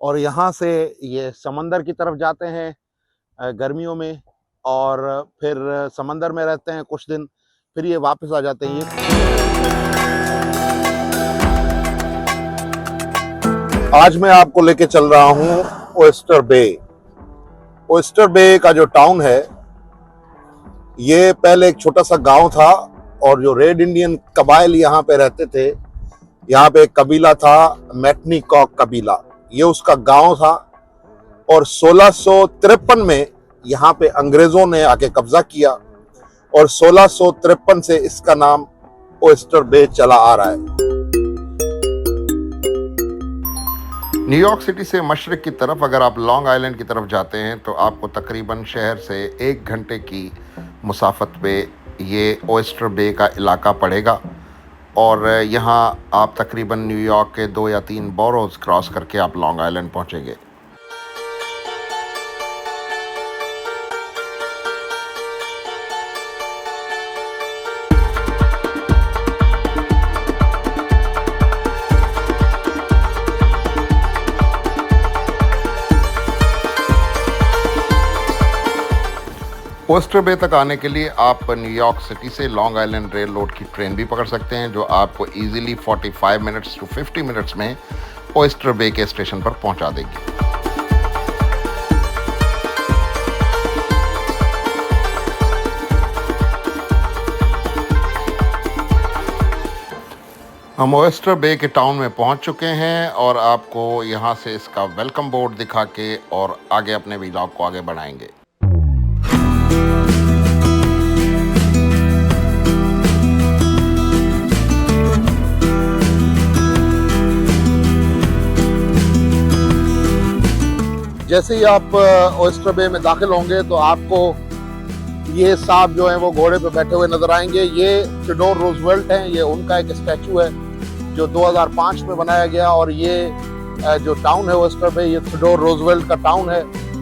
और यहाँ से ये समंदर की तरफ जाते हैं गर्मियों में, और फिर समंदर में रहते हैं कुछ दिन, फिर ये वापस आ जाते हैं। आज मैं आपको लेके चल रहा हूँ ओएस्टर बे। ओएस्टर बे का जो टाउन है, ये पहले एक छोटा सा गांव था, और जो रेड इंडियन कबाइल यहाँ पे रहते थे, यहाँ पे एक कबीला था मैटनीकॉक कबीला, ये उसका गांव था। और 1653 में यहाँ पे अंग्रेजों ने आके कब्जा किया, और 1653 से इसका नाम ओएस्टर बे चला आ रहा है। न्यूयॉर्क सिटी से मशरिक की तरफ अगर आप लॉन्ग आइलैंड की तरफ जाते हैं तो आपको तकरीबन शहर से 1 घंटे की मुसाफत पे ये ओएस्टर बे का इलाका पड़ेगा, और यहाँ आप तकरीबन न्यूयॉर्क के 2 या 3 बोरोज क्रॉस करके आप लॉन्ग आइलैंड पहुँचेंगे। ओएस्टर बे तक आने के लिए आप न्यूयॉर्क सिटी से लॉन्ग आइलैंड रेल रोड की ट्रेन भी पकड़ सकते हैं, जो आपको इजीली 45 मिनट्स टू 50 मिनट्स में ओएस्टर बे के स्टेशन पर पहुंचा देगी। हम ओएस्टर बे के टाउन में पहुंच चुके हैं, और आपको यहां से इसका वेलकम बोर्ड दिखा के और आगे अपने व्लॉग को आगे बढ़ाएंगे। जैसे ही आप ओएस्टर बे में दाखिल होंगे तो आपको ये साहब जो हैं वो घोड़े पे बैठे हुए नजर आएंगे। ये थियोडोर रूजवेल्ट हैं, ये उनका एक स्टैचू है जो 2005 में बनाया गया, और ये जो टाउन है ओएस्टर बे, ये थियोडोर रूजवेल्ट का टाउन है।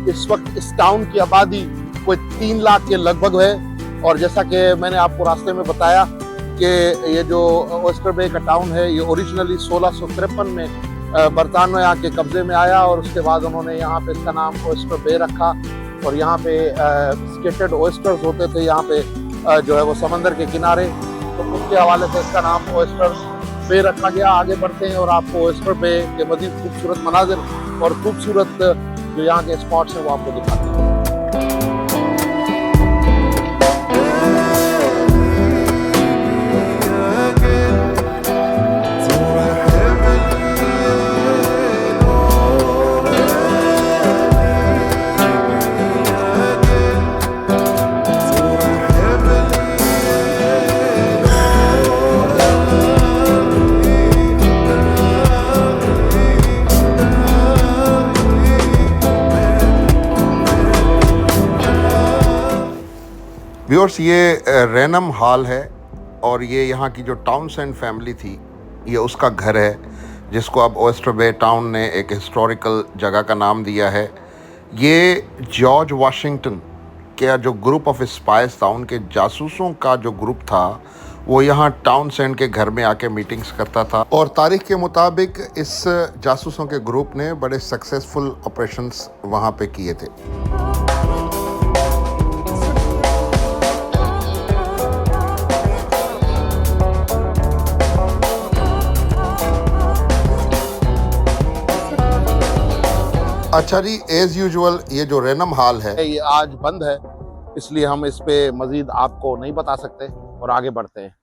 इस वक्त इस टाउन की आबादी कोई 3 लाख के लगभग है, और जैसा कि मैंने आपको रास्ते में बताया कि ये जो ओएस्टर बे का टाउन है, ये ओरिजिनली 1653 में बरतानवे आके कब्जे में आया, और उसके बाद उन्होंने यहाँ पे इसका नाम ओएस्टर बे रखा। और यहाँ पे स्केटर्ड ओएस्टर्स होते थे यहाँ पे जो है वो समंदर के किनारे, तो उसके हवाले से इसका नाम ओएस्टर बे रखा गया। आगे बढ़ते हैं और आपको ओएस्टर बे के मज़ीद खूबसूरत मनाजिर और खूबसूरत जो यहाँ के स्पॉट्स हैं वो आपको दिखाते हैं। व्यूअर्स, ये रैनम हॉल है, और ये यहाँ की जो टाउनसेंड फैमिली थी, ये उसका घर है, जिसको अब ओएस्टर बे टाउन ने एक हिस्टोरिकल जगह का नाम दिया है। ये जॉर्ज वाशिंगटन का जो ग्रुप ऑफ स्पाइस था, उनके जासूसों का जो ग्रुप था, वो यहाँ टाउनसेंड के घर में आके मीटिंग्स करता था, और तारीख के मुताबिक इस जासूसों के ग्रुप ने बड़े सक्सेसफुल ऑपरेशंस वहाँ पे किए थे। अच्छा जी, एज यूजुअल ये जो रैनम हॉल है ये आज बंद है, इसलिए हम इस पे मजीद आपको नहीं बता सकते, और आगे बढ़ते हैं।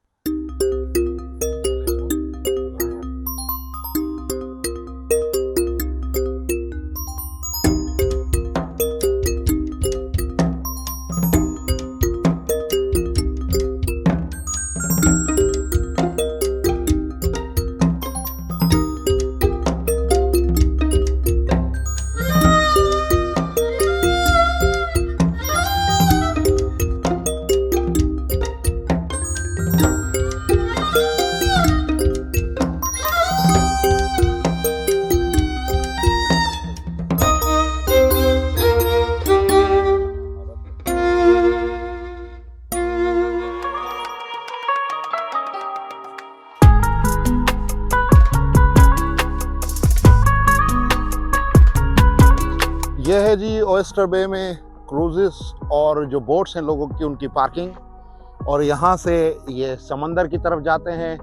ये है जी ओएस्टर बे में क्रूजेस और जो बोट्स हैं लोगों की, उनकी पार्किंग। और यहाँ से ये समंदर की तरफ जाते हैं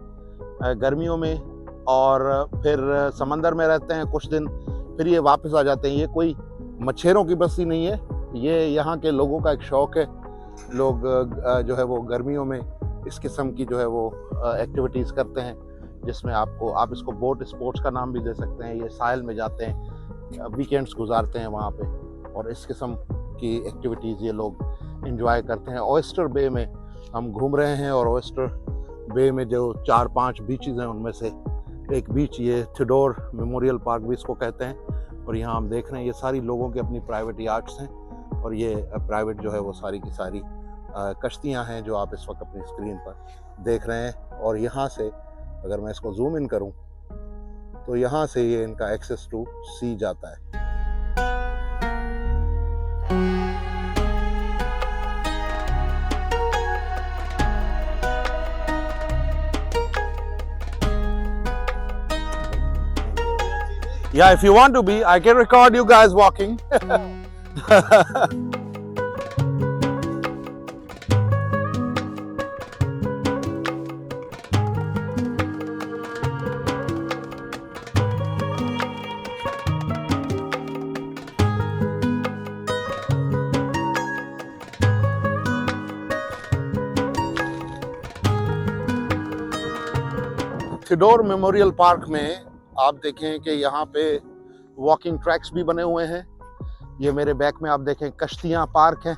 गर्मियों में, और फिर समंदर में रहते हैं कुछ दिन, फिर ये वापस आ जाते हैं। ये कोई मच्छरों की बस्ती नहीं है, ये यहाँ के लोगों का एक शौक़ है। लोग जो है वो गर्मियों में इस किस्म की जो है वो एक्टिविटीज़ करते हैं, जिसमें आप इसको बोट स्पोर्ट्स का नाम भी दे सकते हैं। ये साहिल में जाते हैं, वीकेंड्स गुजारते हैं वहाँ पे, और इस किस्म की एक्टिविटीज़ ये लोग एंजॉय करते हैं। ओएस्टर बे में हम घूम रहे हैं, और ओएस्टर बे में जो 4-5 बीचेस हैं उनमें से एक बीच ये थियोडोर मेमोरियल पार्क भी इसको कहते हैं। और यहाँ हम देख रहे हैं ये सारी लोगों की अपनी प्राइवेट याट्स हैं, और ये प्राइवेट जो है वो सारी की सारी कश्तियाँ हैं जो आप इस वक्त अपनी स्क्रीन पर देख रहे हैं। और यहाँ से अगर मैं इसको जूम इन करूँ तो यहाँ से ये इनका एक्सेस टू सी जाता है। Yeah, if you want to be, I can record you guys walking. Theodore memorial park में आप देखें कि यहाँ पे वॉकिंग ट्रैक्स भी बने हुए हैं। ये मेरे बैक में आप देखें कश्तियाँ पार्क हैं,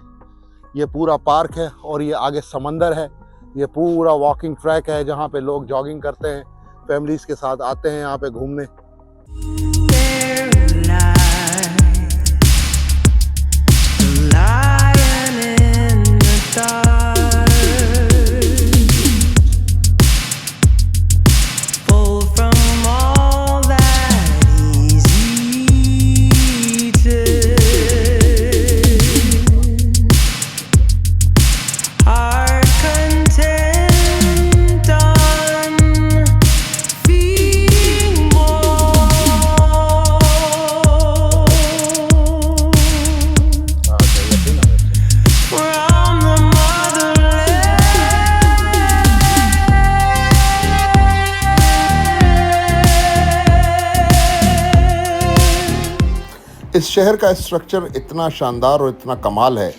ये पूरा पार्क है, और ये आगे समंदर है। ये पूरा वॉकिंग ट्रैक है जहाँ पे लोग जॉगिंग करते हैं, फैमिलीज के साथ आते हैं यहाँ पे घूमने। इस शहर का स्ट्रक्चर इतना शानदार और इतना कमाल है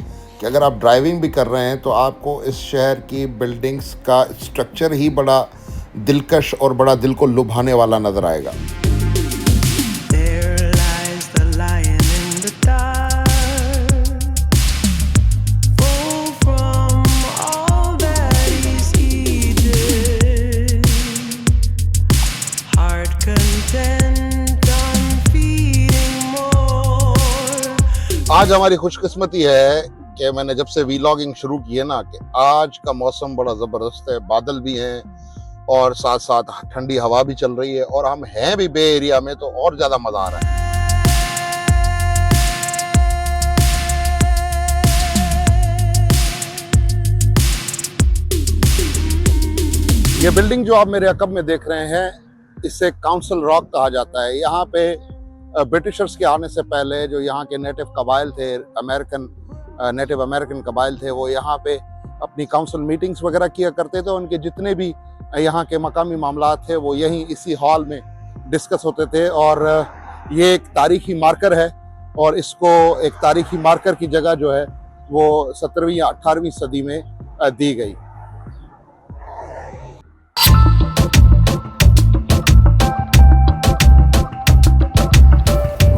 कि अगर आप ड्राइविंग भी कर रहे हैं तो आपको इस शहर की बिल्डिंग्स का स्ट्रक्चर ही बड़ा दिलकश और बड़ा दिल को लुभाने वाला नज़र आएगा। आज हमारी खुशकिस्मती है कि मैंने जब से वीलॉगिंग शुरू की है ना, कि आज का मौसम बड़ा ज़बरदस्त है, बादल भी हैं और साथ साथ ठंडी हवा भी चल रही है, और हम हैं भी बे एरिया में, तो और ज़्यादा मज़ा आ रहा है। ये बिल्डिंग जो आप मेरे अकब में देख रहे हैं, इसे काउंसिल रॉक कहा जाता है। यहाँ पे ब्रिटिशर्स के आने से पहले जो यहाँ के नेटिव कबाइल थे, नेटिव अमेरिकन कबाइल थे, वो यहाँ पे अपनी काउंसिल मीटिंग्स वगैरह किया करते थे। उनके जितने भी यहाँ के मकामी मामलात थे वो यहीं इसी हॉल में डिस्कस होते थे। और ये एक तारीखी मार्कर है, और इसको एक तारीखी मार्कर की जगह जो है वो 17वीं या 18वीं सदी में दी गई।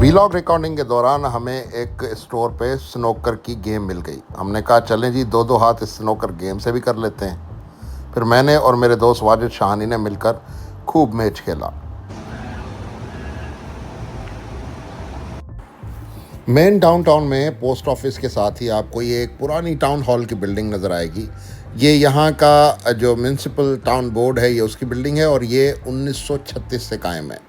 वीलॉग रिकॉर्डिंग के दौरान हमें एक स्टोर पे स्नोकर की गेम मिल गई। हमने कहा चलें जी, दो हाथ इस स्नोकर गेम से भी कर लेते हैं। फिर मैंने और मेरे दोस्त वाजिद शाहानी ने मिलकर खूब मैच खेला। मेन डाउनटाउन में पोस्ट ऑफिस के साथ ही आपको ये एक पुरानी टाउन हॉल की बिल्डिंग नज़र आएगी। ये यहाँ का जो म्यूनसिपल टाउन बोर्ड है, ये उसकी बिल्डिंग है, और ये 1936 से कायम है।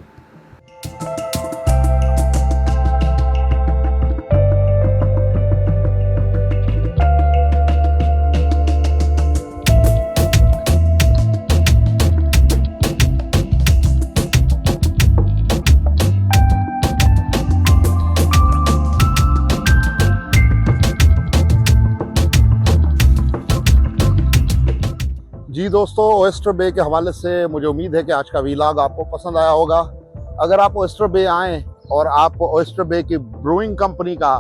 जी दोस्तों, ओएस्टर बे के हवाले से मुझे उम्मीद है कि आज का वीलॉग आपको पसंद आया होगा। अगर आप ओएस्टर बे आएँ और आप ओएस्टर बे की ब्रूइंग कंपनी का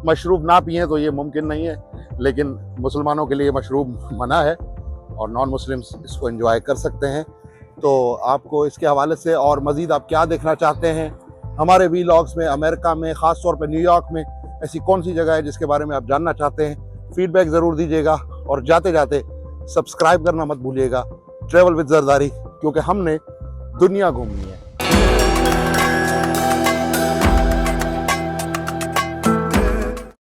मशरूब ना पिएँ तो ये मुमकिन नहीं है, लेकिन मुसलमानों के लिए मशरूब मना है और नॉन मुस्लिम्स इसको एंजॉय कर सकते हैं। तो आपको इसके हवाले से और मज़ीद आप क्या देखना चाहते हैं हमारे वीलॉग्स में, अमेरिका में, ख़ास तौर पे न्यूयॉर्क में ऐसी कौन सी जगह है जिसके बारे में आप जानना चाहते हैं, फीडबैक ज़रूर दीजिएगा। और जाते जाते सब्सक्राइब करना मत भूलिएगा ट्रैवल विद जरदारी, क्योंकि हमने दुनिया घूमनी है।